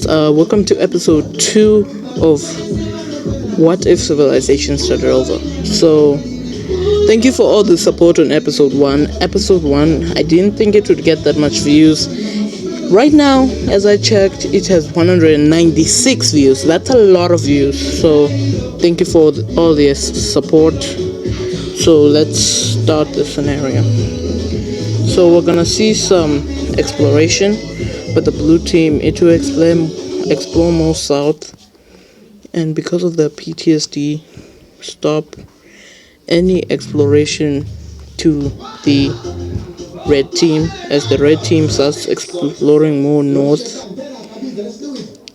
Welcome to episode 2 of What If Civilization Started Over. So, thank you for all the support on episode 1. Episode 1, I didn't think it would get that much views. Right now, as I checked, it has 196 views. That's a lot of views. So, thank you for all the support. So, let's start the scenario. So, we're gonna see some exploration with the blue team to explore more south, and because of the PTSD, stop any exploration to the red team, as the red team starts exploring more north,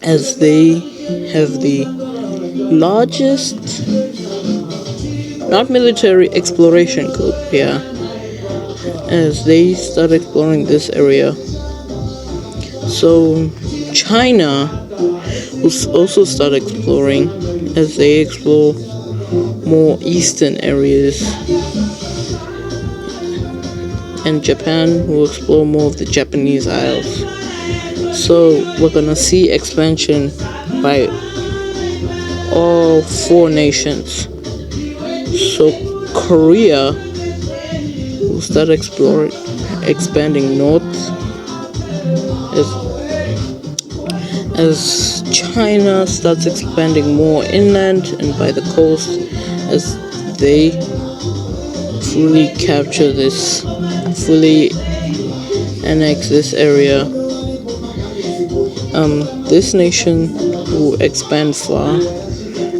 as they have the largest, not military, exploration group here, as they start exploring this area. So China will also start exploring as they explore more eastern areas, and Japan will explore more of the Japanese Isles. So we're gonna see expansion by all 4 nations. So Korea will start expanding north, as China starts expanding more inland and by the coast, as they fully annex this area. This nation will expand far,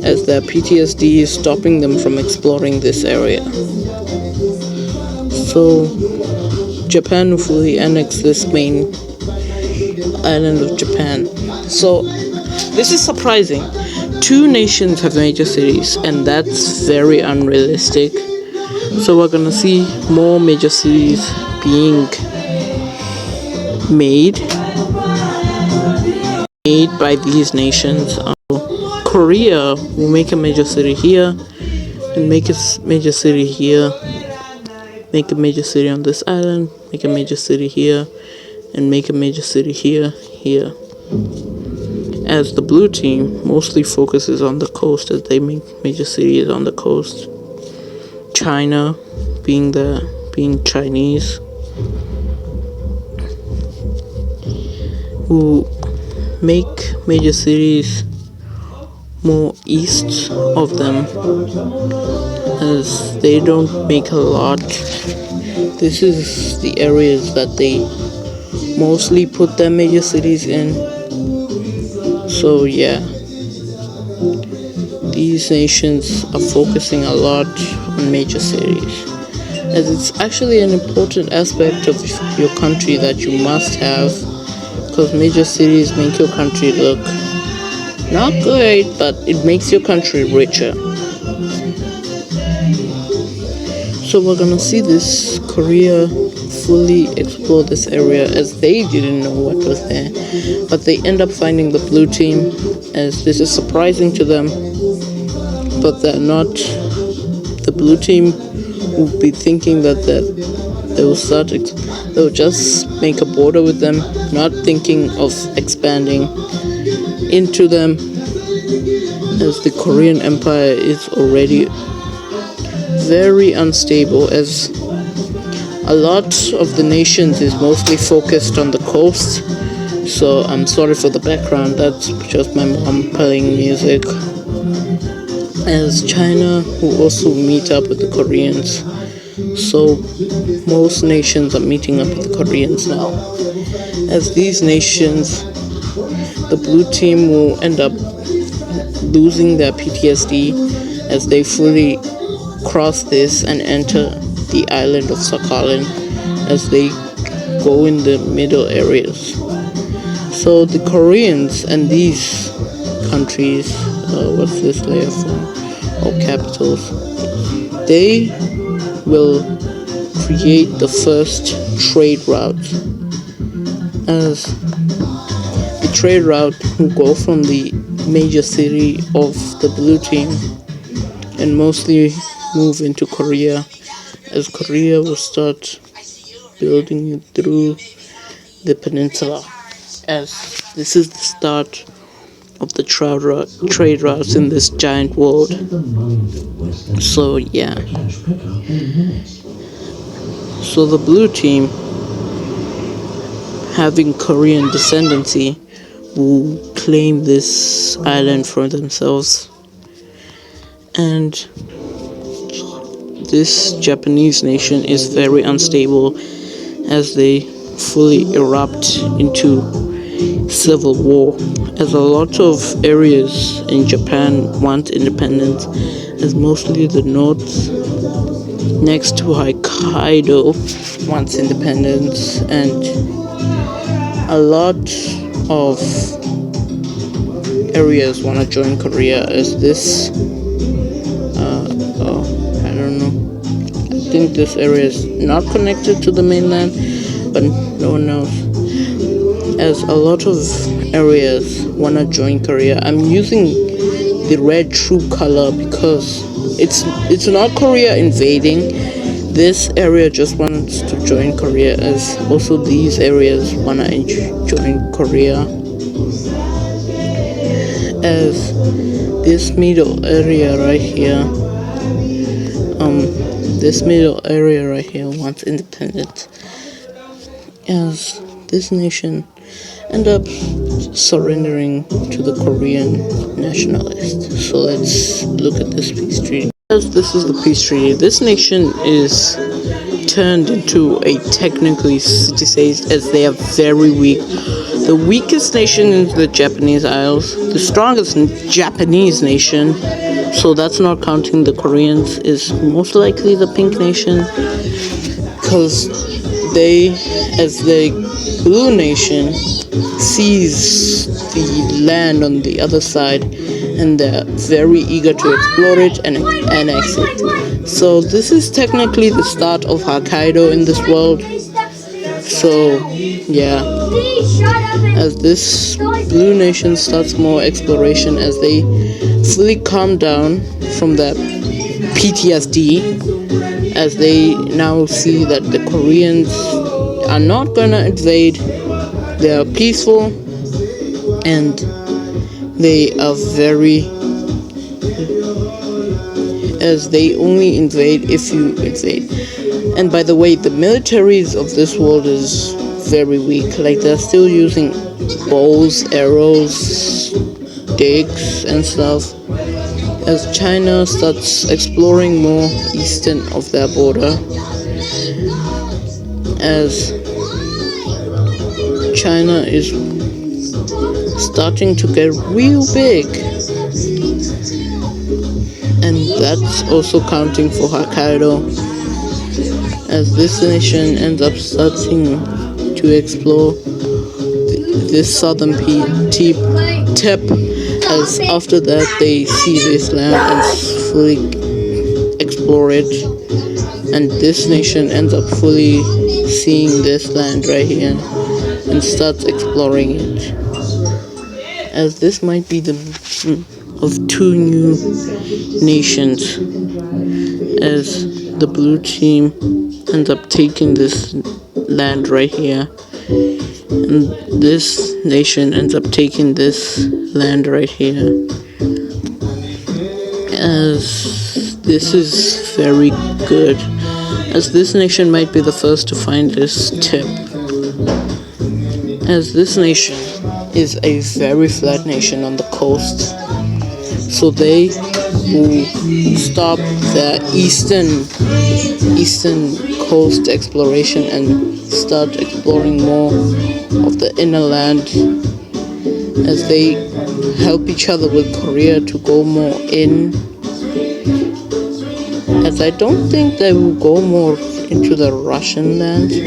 as their PTSD is stopping them from exploring this area. So Japan will fully annex this main island of Japan. So this is surprising. 2 nations have major cities, and that's very unrealistic. So we're gonna see more major cities being made by these nations. Korea will make a major city here, and make a major city here, make a major city on this island, make a major city here, and make a major city here. As the blue team mostly focuses on the coast, as they make major cities on the coast. China being Chinese, who make major cities more east of them, as they don't make a lot. This is the areas that they mostly put their major cities in. So yeah, these nations are focusing a lot on major cities, as it's actually an important aspect of your country that you must have, because major cities make your country look not good, but it makes your country richer. So we're gonna see this Korea fully explore this area, as they didn't know what was there, but they end up finding the blue team, as this is surprising to them, but they're not. The blue team will be thinking that they'll just make a border with them, not thinking of expanding into them, as the Korean Empire is already very unstable, as a lot of the nations is mostly focused on the coast. So I'm sorry for the background, that's just my mom playing music. As China will also meet up with the Koreans. So most nations are meeting up with the Koreans now. As these nations, the blue team will end up losing their PTSD, as they fully cross this and enter the island of Sakhalin, as they go in the middle areas. So the Koreans and these countries, what's this layer from? Capitals. They will create the first trade route, as the trade route will go from the major city of the blue team and mostly move into Korea, as Korea will start building it through the peninsula, as this is the start of the trade routes in this giant world. So yeah. So the blue team, having Korean descendancy, will claim this island for themselves. And this Japanese nation is very unstable as they fully erupt into civil war, as a lot of areas in Japan want independence, as mostly the north next to Hokkaido wants independence, and a lot of areas want to join Korea, as this I don't know, I think this area is not connected to the mainland, but no one knows, as a lot of areas want to join Korea. I'm using the red true color because it's not Korea invading. This area just wants to join Korea, as also these areas want to join Korea, as this middle area right here wants independence, as this nation end up surrendering to the Korean nationalists. So let's look at this peace treaty. As this is the peace treaty, this nation is turned into a technically city-state, as they are very weak. The weakest nation is the Japanese Isles. The strongest Japanese nation, so that's not counting the Koreans, is most likely the Pink Nation, because they, as the Blue Nation, sees the land on the other side, and they're very eager to explore it and annex it. So this is technically the start of Hokkaido in this world. So yeah, as this Blue Nation starts more exploration, as they fully calm down from that PTSD, as they now see that the Koreans are not gonna invade. They are peaceful, and they are very, as they only invade if you invade. And by the way, the militaries of this world is very weak. Like, they're still using bows, arrows, digs and stuff, as China starts exploring more eastern of their border, as China is starting to get real big, and that's also counting for Hokkaido, as this nation ends up starting to explore this southern tip, as after that they see this land and fully explore it, and this nation ends up fully seeing this land right here and starts exploring it, as this might be the of two new nations, as the blue team ends up taking this land right here, and this nation ends up taking this land right here, as this is very good, as this nation might be the first to find this tip, as this nation is a very flat nation on the coast, so they will stop the eastern coast exploration and start exploring more of the inner land, as they help each other with Korea to go more in, as I don't think they will go more into the Russian lands,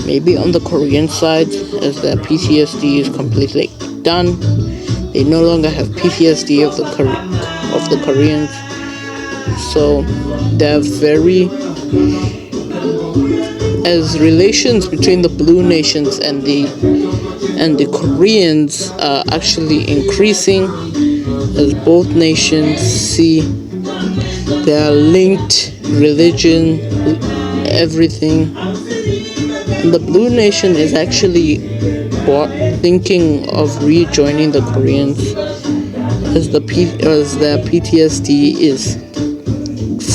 maybe on the Korean side, as their PTSD is completely done. They no longer have PTSD of the Koreans, so they're very, as relations between the blue nations and the Koreans are actually increasing, as both nations see their linked religion, everything. And the blue nation is actually thinking of rejoining the Koreans, as their PTSD is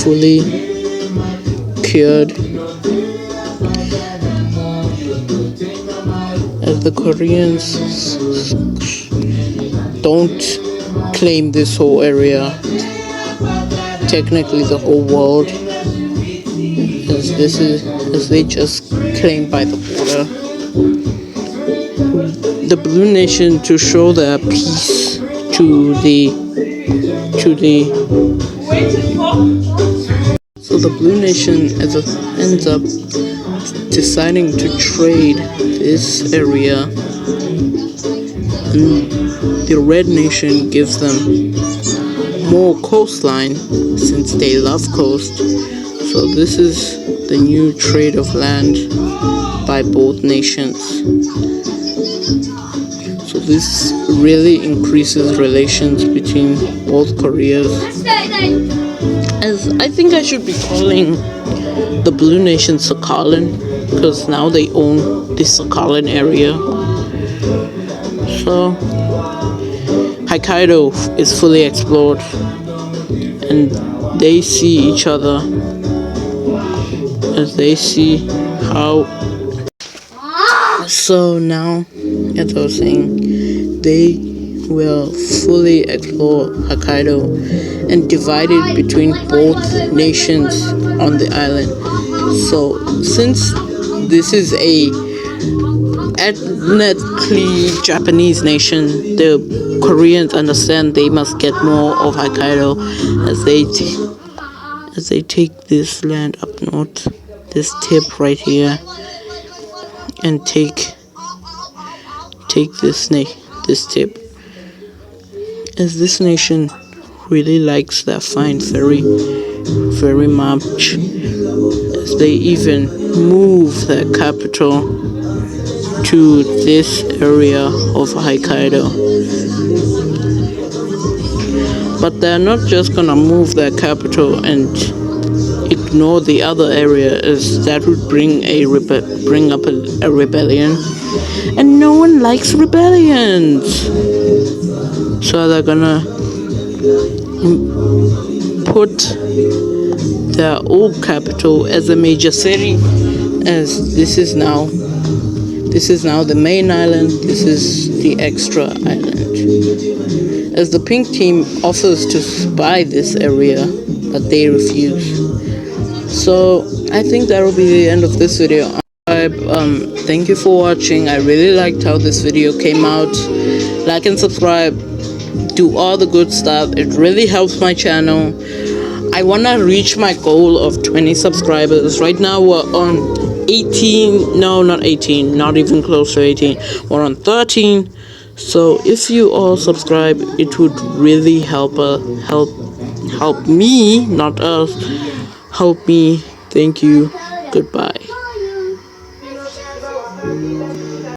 fully cured, as the Koreans don't claim this whole area, technically the whole world, as they just claim by the border. The Blue Nation, to show their peace so the Blue Nation ends up deciding to trade this area, and the Red Nation gives them more coastline since they love coast. So this is the new trade of land by both nations. So this really increases relations between both Koreas. As I think I should be calling the Blue Nation Sakhalin, because now they own the Sakhalin area. So Hokkaido is fully explored, and they see each other, as they see how. So now, as I was saying, they will fully explore Hokkaido and divide it between both nations on the island. So since this is a ethnically Japanese nation, the Koreans understand they must get more of Hokkaido as they take this land up north, this tip right here, and take this tip, as this nation really likes their fine ferry very much, as they even move their capital to this area of Hokkaido. But they're not just gonna move their capital and ignore the other area, as that would bring up a rebellion, and no one likes rebellions. So they're gonna put their old capital as a major city, as this is now the main island, this is the extra island. As the pink team offers to buy this area, but they refuse. So I think that will be the end of this video. Thank you for watching. I really liked how this video came out. Like and subscribe, do all the good stuff. It really helps my channel. I wanna reach my goal of 20 subscribers. Right now we're on 18, no, not 18, not even close to 18. We're on 13. So if you all subscribe, it would really help me, not us, help me. Thank you. Goodbye.